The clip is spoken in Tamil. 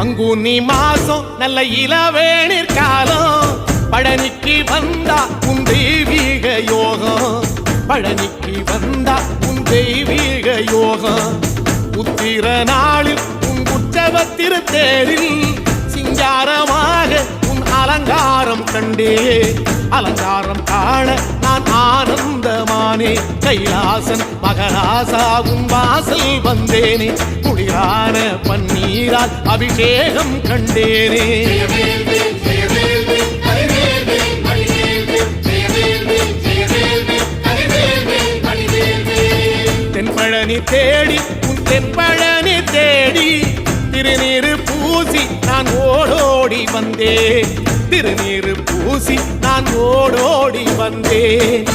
பங்குனி மாசம் நல்ல இளவேணிற் காலம் பழனிக்கு வந்தா உன் தெய்வீக யோகம் பழனிக்கு வந்தா உன் தெய்வீக யோகம் உத்திர நாளில் உன் உற்சவ திருத்தேரில் சிங்காரமாக உன் அலங்காரம் கண்டே அலங்காரம் காண நான் ஆனந்தமானே கைலாசன் மகராசா உன் வாசல் வந்தேனே குளிரான பன்னீரால் அபிஷேகம் கண்டேனே தென்பழனி தேடி உன் தென்பழனி தேடி திருநீரு பூசி நான் ஓடோடி வந்தேன் திருநீரு பூசி நான் ஓடோடி வந்தேன்